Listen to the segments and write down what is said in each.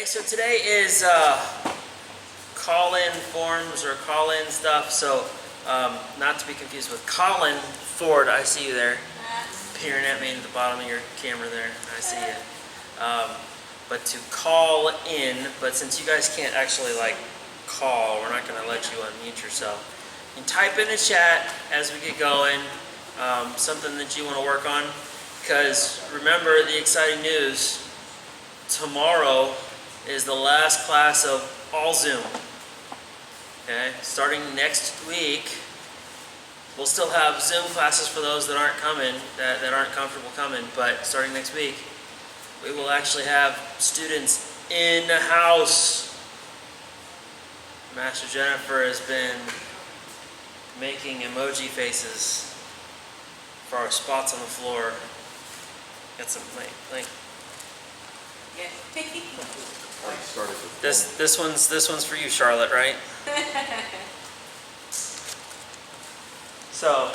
Okay, so today is call-in forms or call-in stuff. So not to be confused with Colin Ford. I see you there, peering at me at the bottom of your camera there. I see you. But to call in, but since you guys can't actually like call, we're not going to let you unmute yourself. You can type in the chat as we get going, something that you want to work on. Because remember the exciting news, tomorrow is the last class of all Zoom. Okay, starting next week, we'll still have Zoom classes for those that aren't coming, that aren't comfortable coming, but starting next week, we will actually have students in the house. Master Jennifer has been making emoji faces for our spots on the floor. Got some link. Yeah. This one's for you, Charlotte, right? So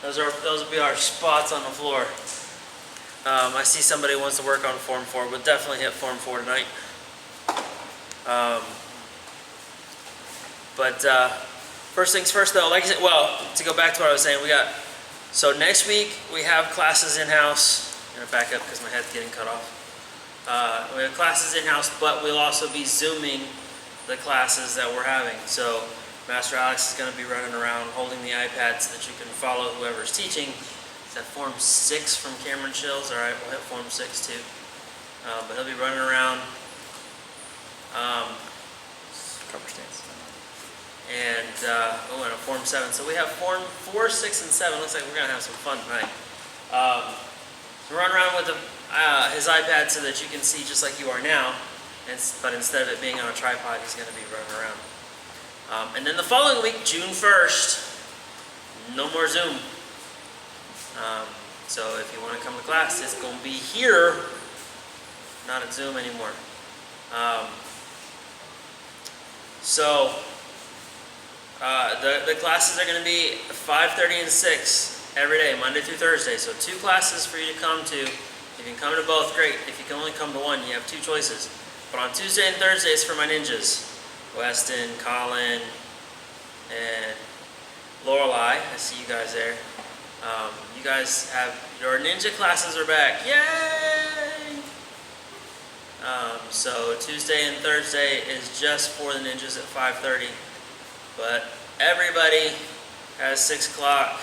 those will be our spots on the floor. I see somebody wants to work on Form 4. We'll definitely hit Form 4 tonight. But first things first, though, like I said, well, to go back to what I was saying, so next week we have classes in-house. I'm going to back up because my head's getting cut off. We have classes in-house, but we'll also be Zooming the classes that we're having. So Master Alex is going to be running around holding the iPad so that you can follow whoever's teaching. Is that Form 6 from Cameron Shills? All right, we'll hit Form 6 too. But he'll be running around. Cover stance. And a Form 7. So we have Form 4, 6, and 7. Looks like we're going to have some fun tonight. So run around with his iPad so that you can see just like you are now. But instead of it being on a tripod, he's going to be running around. And then the following week, June 1st, no more Zoom. So if you want to come to class, it's going to be here, not at Zoom anymore. The classes are going to be 5:30 and 6 every day, Monday through Thursday. So 2 classes for you to come to. If you can come to both, great. If you can only come to one, you have 2 choices. But on Tuesday and Thursday, it's for my ninjas. Weston, Colin, and Lorelei. I see you guys there. You guys have, your ninja classes are back. Yay! So Tuesday and Thursday is just for the ninjas at 5:30. But everybody has 6 o'clock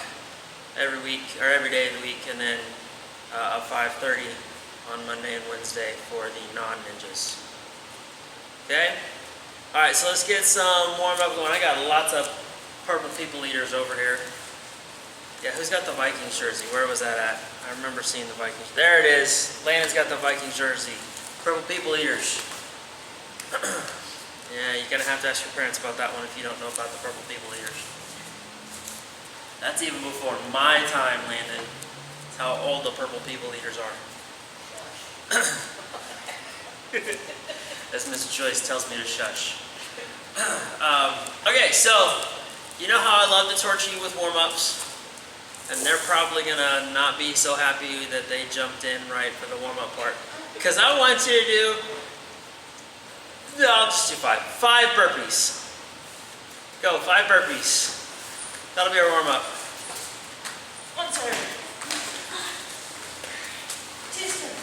every week, or every day of the week, and then 5:30 on Monday and Wednesday for the non-ninjas. Okay? Alright, so let's get some warm-up going. I got lots of purple people eaters over here. Yeah, who's got the Vikings jersey? Where was that at? I remember seeing the Vikings. There it is. Landon's got the Vikings jersey. Purple people eaters. Yeah, you're going to have to ask your parents about that one if you don't know about the purple people eaters. That's even before my time, Landon. That's how old the purple people eaters are. As Mrs. Joyce tells me to shush. Okay, so you know how I love to torture you with warm-ups? And they're probably going to not be so happy that they jumped in right for the warm-up part. Because I want you to do, I'll just do 5. 5 burpees. Go, 5 burpees. That'll be our warm-up. 1 turn. 2 turn.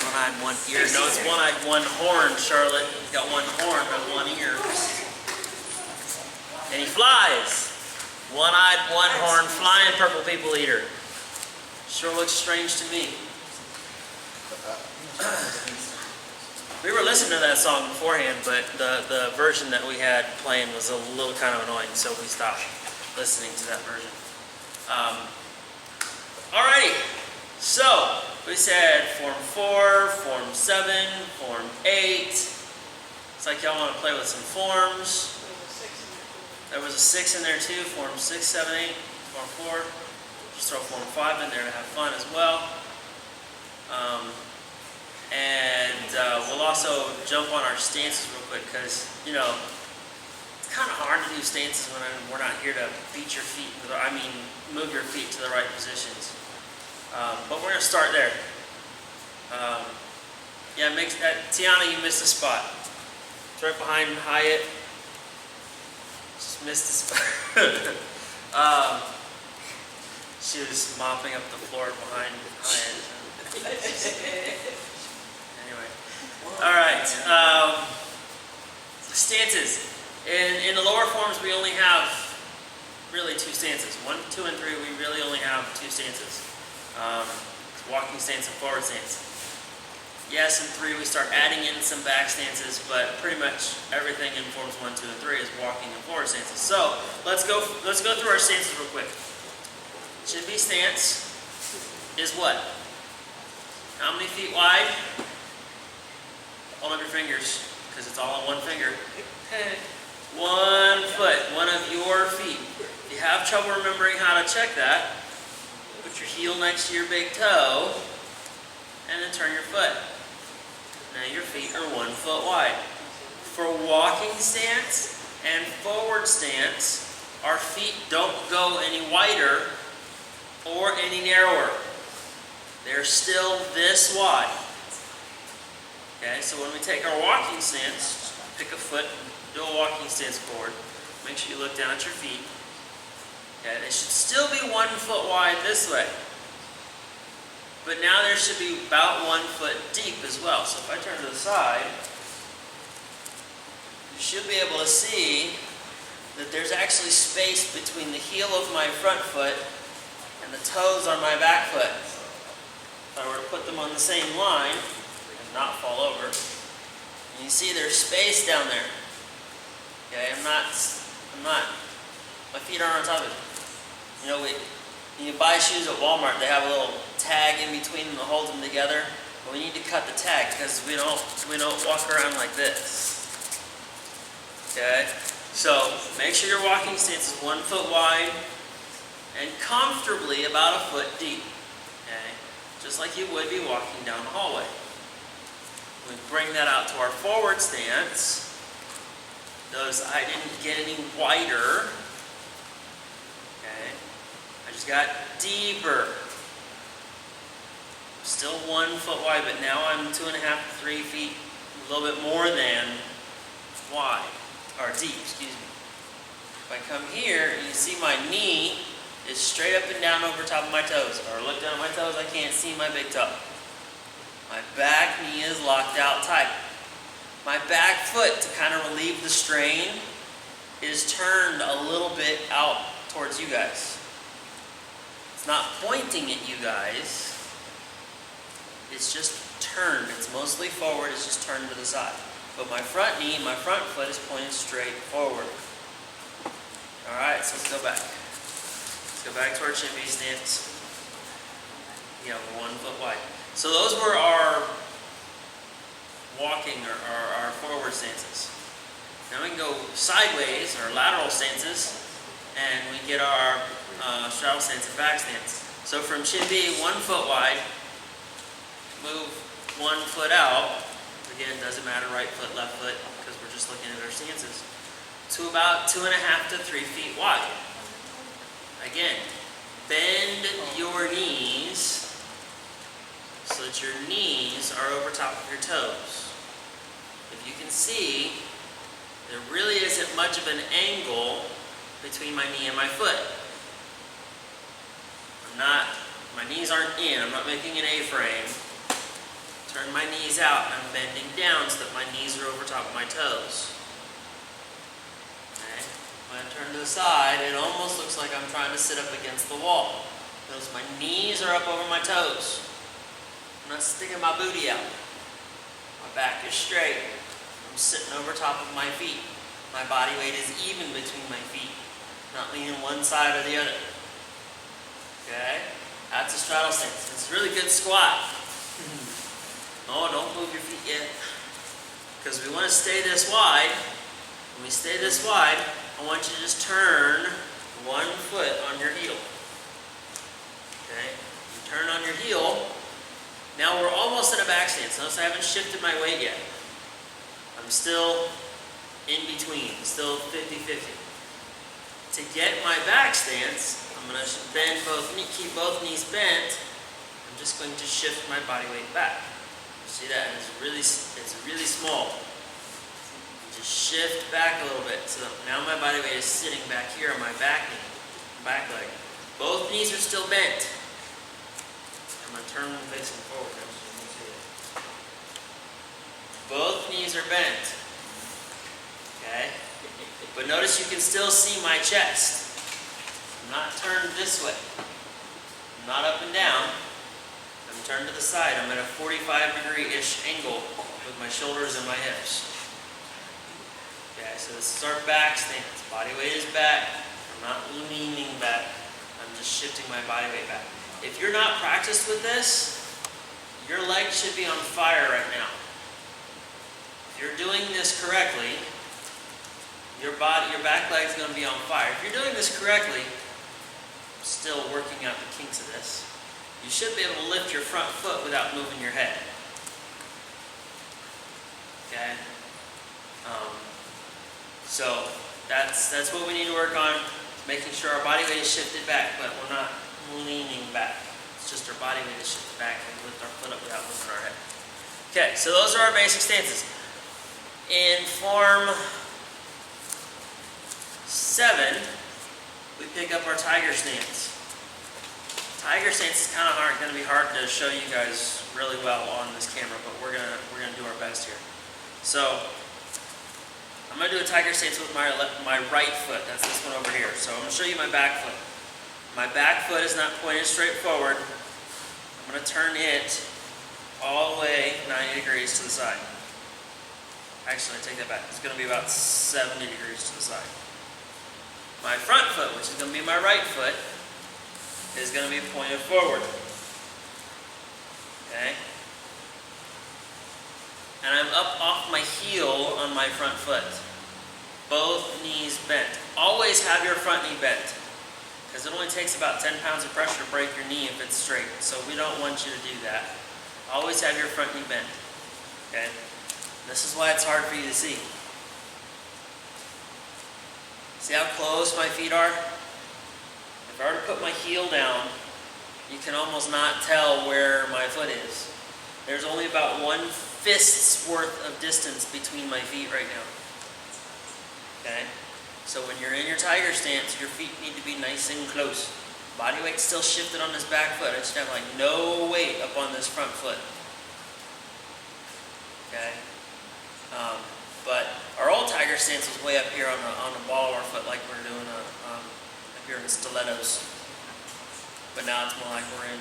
One-eyed, one ear. No, it's one-eyed, one horn, Charlotte. He's got 1 horn and 1 ear. And he flies. One-eyed, one horn, flying purple people eater. Sure looks strange to me. We were listening to that song beforehand, but the version that we had playing was a little kind of annoying, so we stopped listening to that version. Alrighty, so we said Form 4, Form 7, Form 8. It's like y'all want to play with some forms. There was a 6 in there too, Form 6, 7, 8, Form 4. Just throw Form 5 in there to have fun as well. We'll also jump on our stances real quick because, you know, it's kind of hard to do stances when we're not here to beat your feet, move your feet to the right positions. But we're going to start there. Yeah, makes that. Tiana, you missed a spot. It's right behind Hyatt. Just missed a spot. She was mopping up the floor behind Hyatt. Anyway. Alright. Stances. In the lower forms, we only have really two stances. 1, 2, and 3, we really only have two stances. Walking stance and forward stance. Yes, in 3 we start adding in some back stances, but pretty much everything in forms 1, 2, and 3 is walking and forward stances. So let's go through our stances real quick. Shin B stance is what? How many feet wide? Hold up your fingers, because it's all on one finger. 1 foot, one of your feet. If you have trouble remembering how to check that, put your heel next to your big toe, and then turn your foot. Now your feet are 1 foot wide. For walking stance and forward stance, our feet don't go any wider or any narrower. They're still this wide. Okay, so when we take our walking stance, pick a foot, do a walking stance forward. Make sure you look down at your feet. Okay, they should still be 1 foot wide this way. But now there should be about 1 foot deep as well. So if I turn to the side, you should be able to see that there's actually space between the heel of my front foot and the toes on my back foot. If I were to put them on the same line and not fall over, and you see there's space down there. Okay, I'm not, my feet aren't on top of it. You know, when you buy shoes at Walmart, they have a little tag in between them that holds them together. But we need to cut the tag because we don't walk around like this. Okay? So make sure your walking stance is 1 foot wide and comfortably about 1 foot deep. Okay? Just like you would be walking down the hallway. We bring that out to our forward stance. Notice I didn't get any wider. Okay? I just got deeper. Still 1 foot wide, but now I'm 2.5 to 3 feet, a little bit more than wide, or deep, excuse me. If I come here, you see my knee is straight up and down over top of my toes. Or look down at my toes, I can't see my big toe. My back knee is locked out tight. My back foot, to kind of relieve the strain, is turned a little bit out towards you guys. It's not pointing at you guys. It's just turned. It's mostly forward. It's just turned to the side. But my front knee, my front foot is pointed straight forward. Alright, so let's go back. Let's go back to our shin B stance. Yeah, we're 1 foot wide. So those were our walking or our forward stances. Now we can go sideways, or lateral stances, and we get our straddle stance and back stance. So from shin B, 1 foot wide, move 1 foot out. Again, doesn't matter right foot, left foot, because we're just looking at our stances. To about 2.5 to 3 feet wide. Again, bend your knees so that your knees are over top of your toes. If you can see, there really isn't much of an angle between my knee and my foot. My knees aren't in, I'm not making an A-frame. Turn my knees out and I'm bending down so that my knees are over top of my toes. Okay. When I turn to the side, it almost looks like I'm trying to sit up against the wall. Notice my knees are up over my toes. I'm not sticking my booty out. My back is straight. I'm sitting over top of my feet. My body weight is even between my feet, not leaning one side or the other. Okay? That's a straddle stance. It's a really good squat. Oh, don't move your feet yet. Because we want to stay this wide. When we stay this wide, I want you to just turn 1 foot on your heel. Okay? You turn on your heel. Now we're almost in a back stance. Notice I haven't shifted my weight yet. I'm still in between, still 50-50. To get my back stance, I'm going to keep both knees bent. I'm just going to shift my body weight back. See that? And it's really small. Just shift back a little bit. So now my body weight is sitting back here on my back knee, back leg. Both knees are still bent. I'm going to turn them facing forward now so you can see it. Both knees are bent. Okay? But notice you can still see my chest. I'm not turned this way. I'm not up and down. I'm turned to the side. I'm at a 45-degree-ish angle with my shoulders and my hips. Okay, so this is our back stance. Body weight is back. I'm not leaning back. I'm just shifting my body weight back. If you're not practiced with this, your legs should be on fire right now. If you're doing this correctly, your back leg's going to be on fire. If you're doing this correctly, still working out the kinks of this, you should be able to lift your front foot without moving your head. Okay? So that's what we need to work on, making sure our body weight is shifted back, but we're not leaning back. It's just our body weight is shifted back and we lift our foot up without moving our head. Okay, so those are our basic stances. In form 7, we pick up our tiger stance. Tiger stance is kind of going to be hard to show you guys really well on this camera, but we're gonna do our best here. So I'm going to do a tiger stance with my right foot. That's this one over here. So I'm going to show you my back foot. My back foot is not pointed straight forward. I'm going to turn it all the way 90 degrees to the side. Actually, I take that back. It's going to be about 70 degrees to the side. My front foot, which is going to be my right foot, is going to be pointed forward. Okay? And I'm up off my heel on my front foot. Both knees bent. Always have your front knee bent, because it only takes about 10 pounds of pressure to break your knee if it's straight. So we don't want you to do that. Always have your front knee bent. Okay? This is why it's hard for you to see. See how close my feet are? If I were to put my heel down, you can almost not tell where my foot is. There's only about 1 fist's worth of distance between my feet right now. Okay? So when you're in your tiger stance, your feet need to be nice and close. Body weight's still shifted on this back foot. I just have like no weight up on this front foot. Okay? But our old tiger stance was way up here on the ball of our foot, like we're doing up here in stilettos. But now it's more like we're in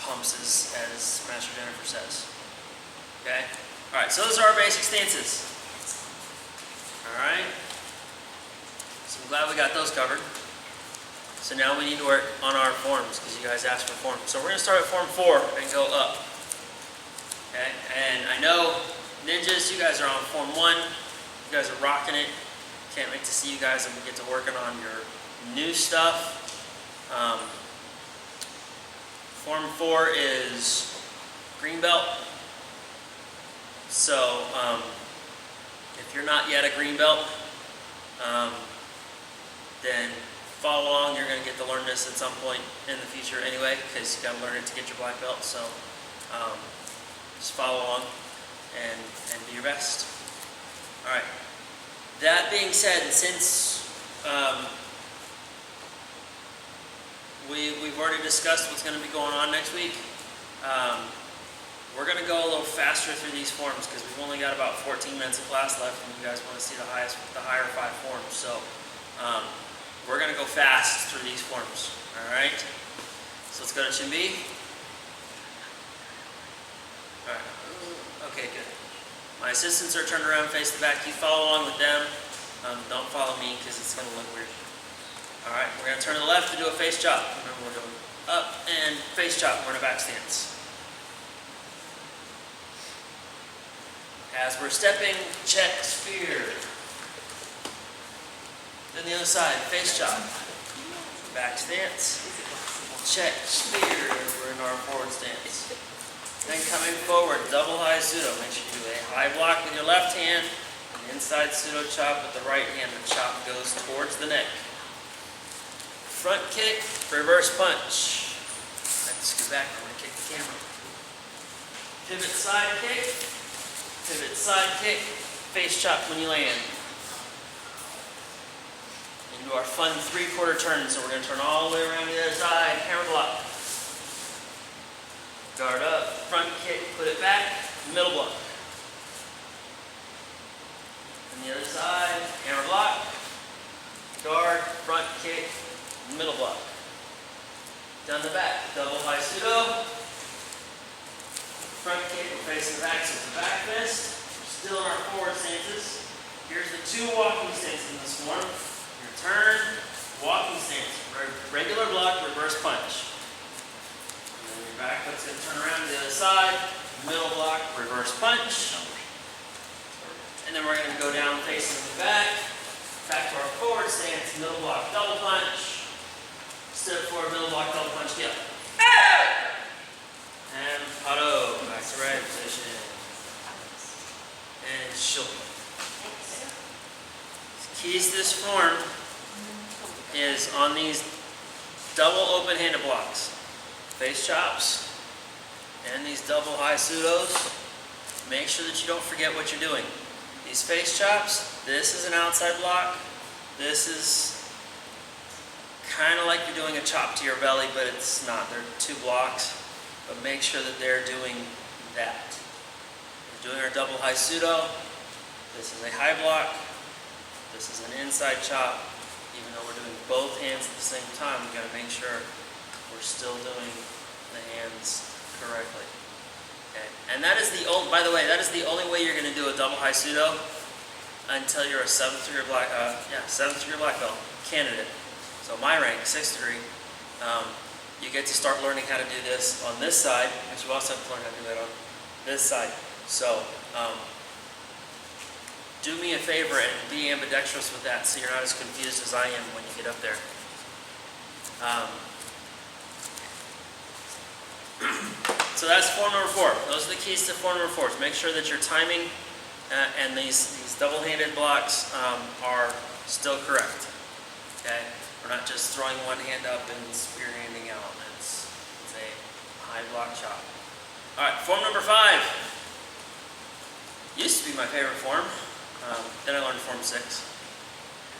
pumps, as Master Jennifer says. Okay? Alright, so those are our basic stances. Alright? So I'm glad we got those covered. So now we need to work on our forms, because you guys asked for forms. So we're going to start with form 4 and go up. Okay? And I know, ninjas, you guys are on form 1. You guys are rocking it. Can't wait to see you guys and we get to working on your new stuff. Form 4 is green belt. So if you're not yet a green belt, then follow along. You're going to get to learn this at some point in the future anyway, because you got to learn it to get your black belt. So just follow along and do your best. All right. That being said, since we've already discussed what's going to be going on next week, we're going to go a little faster through these forms because we've only got about 14 minutes of class left, and you guys want to see the higher 5 forms. So we're going to go fast through these forms. All right. So let's go to Chimbi. All right. Okay, good. My assistants are turned around, face the back. You follow along with them. Don't follow me because it's going to look weird. All right, we're going to turn to the left to do a face chop. Remember, we're doing up and face chop. We're in a back stance. As we're stepping, check, spear. Then the other side, face chop. Back stance. Check, spear. We're in our forward stance. Then coming forward, double high pseudo. Make sure you do a high block with your left hand, an inside pseudo chop with the right hand. The chop goes towards the neck. Front kick, reverse punch. I have to scoot back, I'm going to kick the camera. Pivot side kick, face chop when you land. Into our fun 3/4 turn, so we're going to turn all the way around to the other side, hammer block. Guard up, front kick, put it back, middle block. And the other side, hammer block, guard, front kick, middle block. Down the back, double high pseudo. Front kick, we're facing the back, so it's a back fist. We're still in our forward stances. Here's the 2 walking stances in this form. Your turn, walking stance, regular block, reverse punch. And then your back foot's going to turn around to the other side, middle block, reverse punch. And then we're going to go down facing the back to our forward stance, middle block, double punch. Step forward, middle block, double punch, get up. And pado, back to right position. And shoulder. Keys to this form is on these double open-handed blocks. Face chops and these double high pseudos. Make sure that you don't forget what you're doing. These face chops, this is an outside block. This is kind of like you're doing a chop to your belly, but it's not. They're 2 blocks. But make sure that they're doing that. We're doing our double high pseudo. This is a high block. This is an inside chop. Even though we're doing both hands at the same time, we've got to make sure we're still doing the hands correctly. Okay. And that is the by the way, that is the only way you're going to do a double high pseudo until you're a 7th degree black, 7th degree black belt candidate. So my rank, 6th degree. You get to start learning how to do this on this side, because you also have to learn how to do that on this side. So, do me a favor and be ambidextrous with that so you're not as confused as I am when you get up there. So that's form number 4. Those are the keys to form number 4. So make sure that your timing and these double-handed blocks are still correct. Okay? We're not just throwing one hand up and spear handing out. It's a high block chop. All right, form number 5. Used to be my favorite form. Then I learned form 6.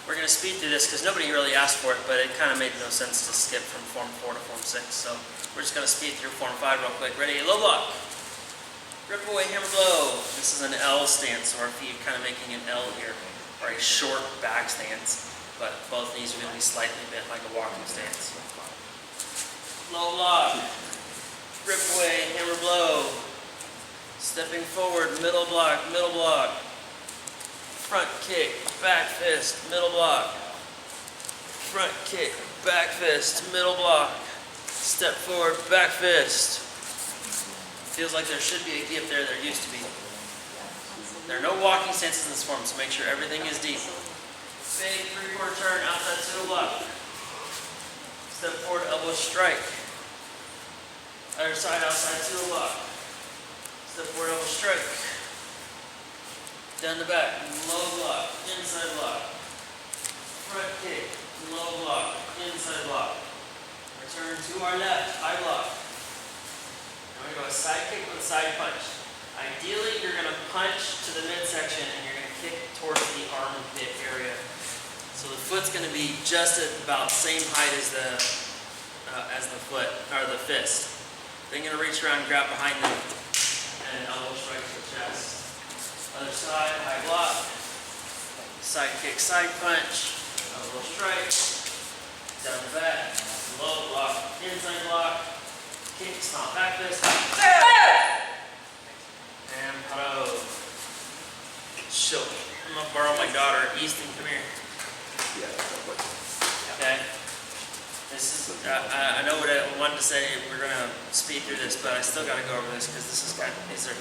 We're going to speed through this because nobody really asked for it, but it kind of made no sense to skip from form 4 to form 6. So we're just going to speed through form 5 real quick. Ready? Low block. Grip away, hammer blow. This is an L stance, so our feet kind of making an L here, or a short back stance. But both knees are going to be slightly bent like a walking stance. Low block. Grip away, hammer blow. Stepping forward, middle block, middle block. Front kick, back fist, middle block. Front kick, back fist, middle block. Step forward, back fist. Feels like there should be a give there. There used to be. There are no walking stances in this form, so make sure everything is deep. Big 3/4 turn, outside pseudo block. Step forward, elbow strike. Other side, outside pseudo block. Step forward, elbow strike. Down the back, low block, inside block. Front kick, low block, inside block. Return to our left, high block. Now we're going to go a side kick with a side punch. Ideally, you're going to punch to the midsection and you're going to kick towards the armpit area. So the foot's going to be just at about the same height as the foot, or the fist. Then you're going to reach around and grab behind them and elbow strike to the chest. Other side, high block. Side kick, side punch. Elbow strike. Down the back. Low block, inside block. Kick, stomp, back fist. And paro. Show. I'm going to borrow my daughter, Easton, come here. Okay. This is, I know what I wanted to say, we're going to speed through this, but I still got to go over this because this is these are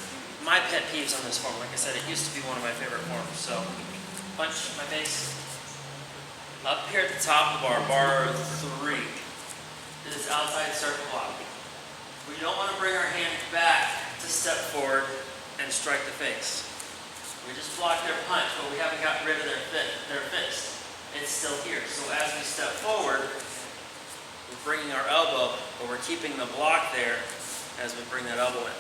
my pet peeves on this form. Like I said, it used to be one of my favorite forms. So, punch my face. Up here at the top of our bar 3 is outside circle block. We don't want to bring our hand back to step forward and strike the face. We just blocked their punch, but we haven't gotten rid of their fist. It's still here. So as we step forward, we're bringing our elbow, but we're keeping the block there as we bring that elbow in.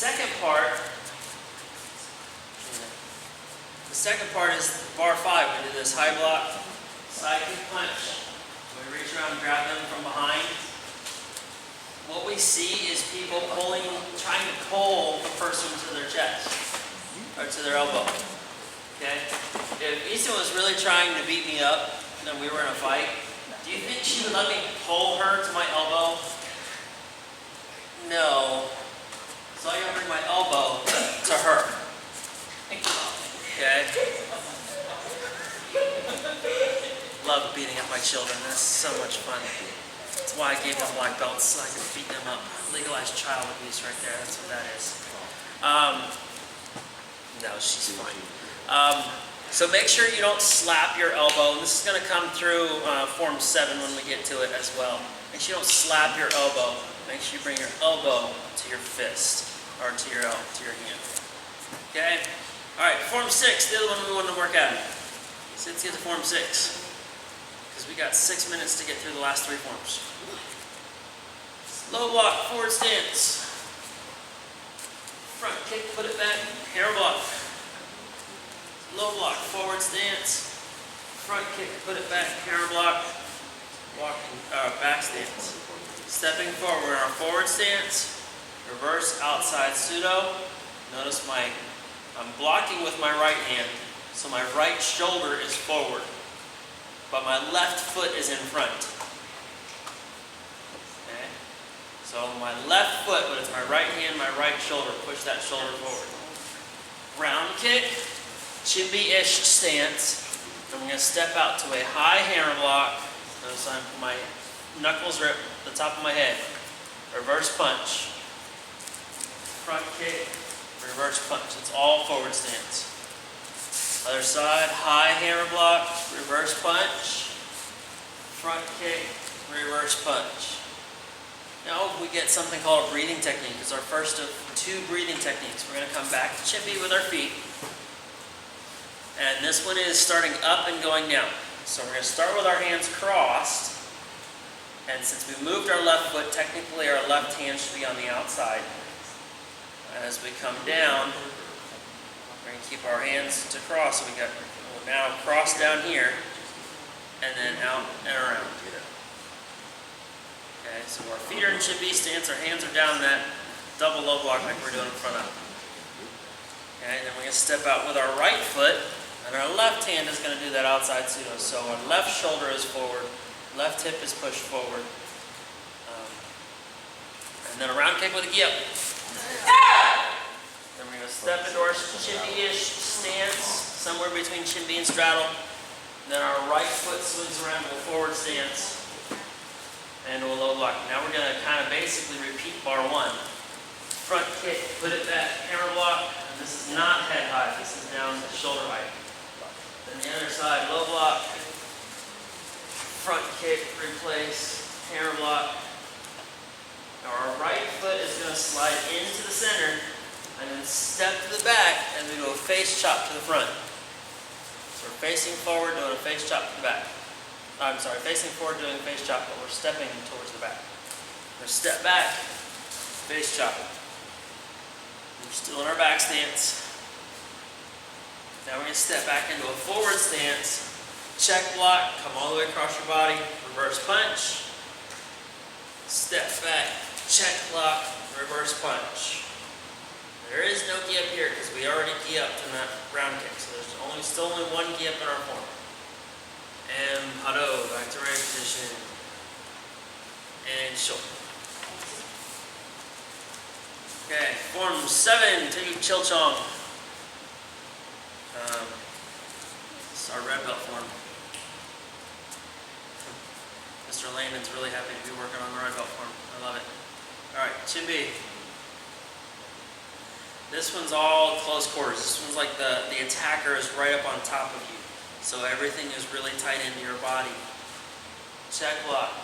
The second part is bar 5. We do this high block, side kick punch. We reach around and grab them from behind. What we see is people trying to pull the person to their chest or to their elbow. Okay? If Issa was really trying to beat me up and we were in a fight, do you think she would let me pull her to my elbow? No. So I gotta bring my elbow to her. Okay? Love beating up my children. That's so much fun. That's why I gave them black belts, so I could beat them up. Legalized child abuse right there. That's what that is. No, she's fine. So make sure you don't slap your elbow. And this is going to come through Form 7 when we get to it as well. Make sure you don't slap your elbow. Make sure you bring your elbow to your fist or to your hand. Okay? All right, Form 6, the other one we want to work at. So let's get to Form 6. Because we got 6 minutes to get through the last 3 forms. Low block, forward stance. Front kick, put it back, hammer block. Low block, forward stance. Front kick, put it back, hammer block. Back stance. Stepping forward, our forward stance. Reverse outside pseudo. Notice I'm blocking with my right hand, so my right shoulder is forward, but my left foot is in front. Okay? So my left foot, but it's my right hand, my right shoulder. Push that shoulder forward. Round kick, chibi-ish stance. I'm going to step out to a high hammer block. Notice my knuckles are at the top of my head. Reverse punch. Front kick. Reverse punch. It's all forward stance. Other side, high hammer block, reverse punch, front kick, reverse punch. Now we get something called a breathing technique. It's our first of 2 breathing techniques. We're going to come back to chippy with our feet. And this one is starting up and going down. So we're going to start with our hands crossed. And since we moved our left foot, technically our left hand should be on the outside. As we come down, we're going to keep our hands to cross. So we'll now cross down here, and then out and around. Okay, so our feet are in chippy stance, our hands are down that double low block like we're doing in front of. Okay, and then we're going to step out with our right foot, and our left hand is going to do that outside pseudo. So our left shoulder is forward, left hip is pushed forward. And then a round kick with a gi up. Then we're going to step into our chippy-ish stance, somewhere between chippy and straddle. Then our right foot swings around to a forward stance and to a low block. Now we're going to kind of basically repeat bar 1. Front kick, put it back, hammer block. And this is not head high, this is down to shoulder height. Then the other side, low block. Front kick, replace, hammer block. Now our right foot is going to slide into the center and then step to the back and we do a face chop to the front. So we're facing forward, doing a face chop to the back. Facing forward, doing a face chop, but we're stepping towards the back. We're going to step back, face chop. We're still in our back stance. Now we're going to step back into a forward stance, check block, come all the way across your body, reverse punch, step back, check block, reverse punch. There is no gi up here because we already gi up in that round kick. So there's still only 1 gi up in our form. And hado, back to right position. And shoulder. Okay, form 7, take chill chong. This is our red belt form. Mr. Landon's really happy to be working on the red belt form. I love it. Alright, chibi. This one's all close quarters. This one's like the attacker is right up on top of you. So everything is really tight into your body. Check block,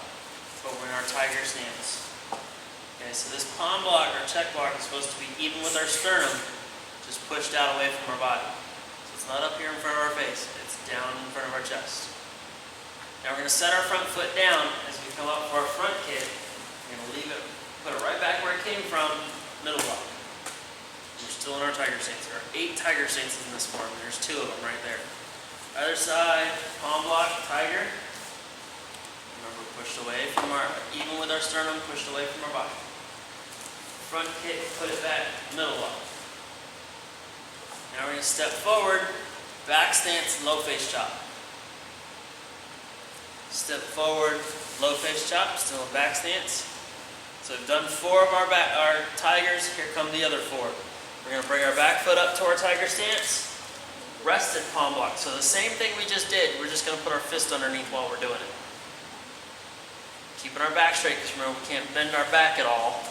but we're in our tiger stance. Okay, so this palm block or check block is supposed to be even with our sternum, just pushed out away from our body. So it's not up here in front of our face, it's down in front of our chest. Now we're going to set our front foot down as we come up for our front kick. We're going to leave it, put it right back where it came from, middle block. stance. There are 8 tiger stances in this form. There's 2 of them right there. Other side, palm block, tiger. Remember, pushed away from our, even with our sternum, pushed away from our body. Front kick, put it back, middle lock. Now we're going to step forward, back stance, low face chop. Step forward, low face chop, still a back stance. So we've done 4 of our tigers. Here come the other 4. We're going to bring our back foot up to our tiger stance. Rested palm block. So the same thing we just did, we're just going to put our fist underneath while we're doing it. Keeping our back straight, because remember we can't bend our back at all.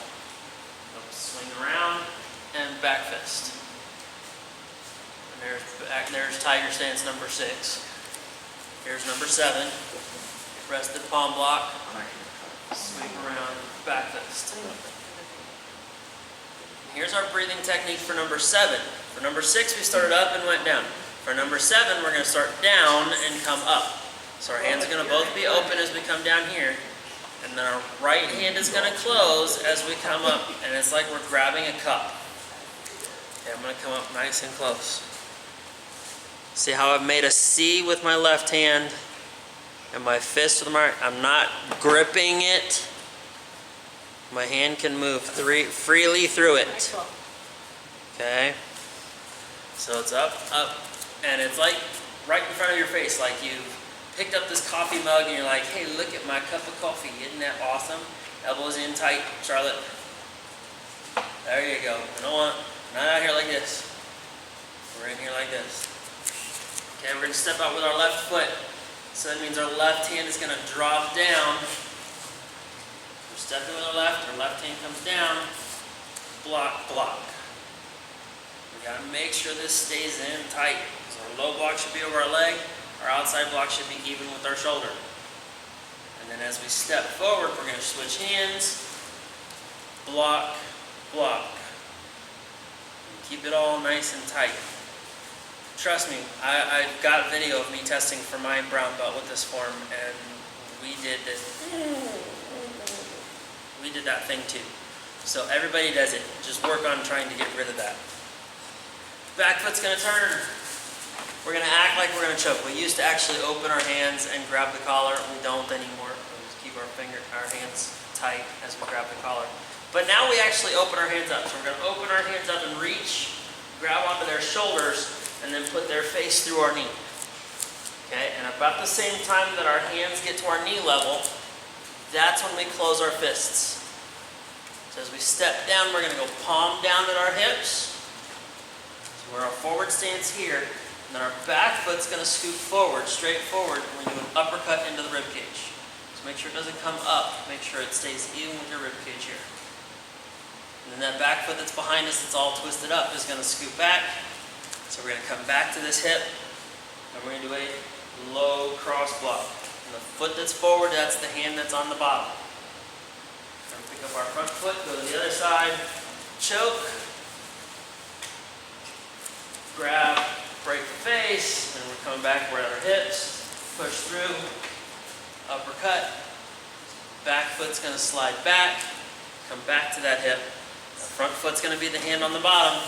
Swing around and back fist. And there's tiger stance number 6. Here's number 7. Rested palm block. Swing around, back fist. Here's our breathing technique for number 7. For number 6, we started up and went down. For number 7, we're going to start down and come up. So our hands are going to both be open as we come down here. And then our right hand is going to close as we come up. And it's like we're grabbing a cup. Okay, I'm going to come up nice and close. See how I've made a C with my left hand and my fist with my right? I'm not gripping it. My hand can move freely through it. Okay? So it's up, up, and it's like right in front of your face, like you've picked up this coffee mug and you're like, hey, look at my cup of coffee. Isn't that awesome? Elbows in tight, Charlotte. There you go. You know what? Not out here like this. We're in here like this. Okay, we're going to step out with our left foot. So that means our left hand is going to drop down. We're stepping with our left hand comes down. Block, block. We got to make sure this stays in tight. So our low block should be over our leg. Our outside block should be even with our shoulder. And then as we step forward, we're going to switch hands. Block, block. Keep it all nice and tight. Trust me, I've got video of me testing for my brown belt with this form, and we did that thing too. So everybody does it. Just work on trying to get rid of that. Back foot's going to turn. We're going to act like we're going to choke. We used to actually open our hands and grab the collar. We don't anymore. We just keep our hands tight as we grab the collar. But now we actually open our hands up. So we're going to open our hands up and reach, grab onto their shoulders, and then put their face through our knee. Okay, and about the same time that our hands get to our knee level, that's when we close our fists. So as we step down, we're going to go palm down at our hips. So we're our forward stance here, and then our back foot's going to scoot forward, straight forward, and we do an uppercut into the rib cage. So make sure it doesn't come up. Make sure it stays even with your rib cage here. And then that back foot that's behind us, that's all twisted up, is going to scoot back. So we're going to come back to this hip, and we're going to do a low cross block. And the foot that's forward, that's the hand that's on the bottom. We're going to pick up our front foot, go to the other side, choke, grab, break the face, and we're coming back, we're at our hips, push through, uppercut, back foot's going to slide back, come back to that hip. The front foot's going to be the hand on the bottom.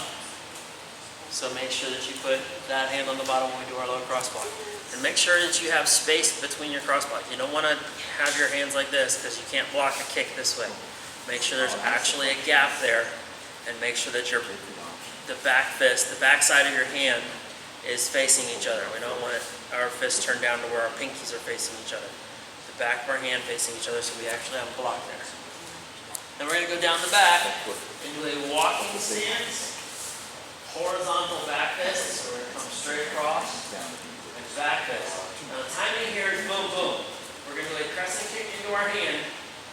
So make sure that you put that hand on the bottom when we do our low cross block. And make sure that you have space between your cross block. You don't want to have your hands like this because you can't block a kick this way. Make sure there's actually a gap there, and make sure that the back fist, the back side of your hand is facing each other. We don't want our fists turned down to where our pinkies are facing each other. The back of our hand facing each other so we actually have a block there. Then we're going to go down the back into a walking stance. Horizontal back fist, so we're going to come straight across, and back fist. Now the timing here is boom, boom. We're going to do a crescent kick into our hand,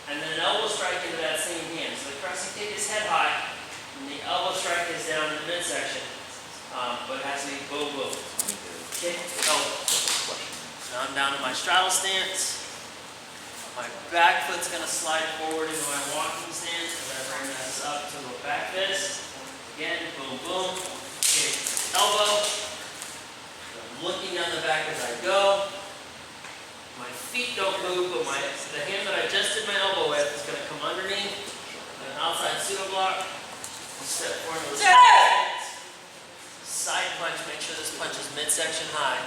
and then an elbow strike into that same hand. So the crescent kick is head high, and the elbow strike is down in the midsection. But it has to be boom, boom. Kick, elbow. Now I'm down to my straddle stance. My back foot's going to slide forward into my walking stance, as I bring this up to a back fist. Again, boom, boom, kick, elbow. I'm looking down the back as I go. My feet don't move, but the hand that I just did my elbow with is going to come underneath. underneath, an outside pseudo block, step forward into a stance, and then elbow strike into that same hand. So the crescent kick is head high, and the elbow strike is down in the midsection. But it has to be boom, boom. Kick, elbow. Now I'm down to my straddle stance. side punch, make sure this punch is midsection high.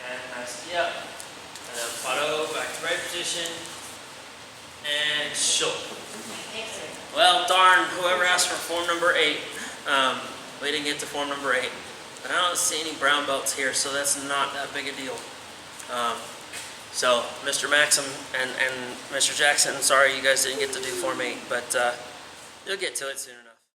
And nice up. And then paro, back to right position. And shoulder. Well, darn, whoever asked for form number 8, we didn't get to form number 8. But I don't see any brown belts here, so that's not that big a deal. So, Mr. Maxim and Mr. Jackson, sorry you guys didn't get to do form 8, but you'll get to it soon.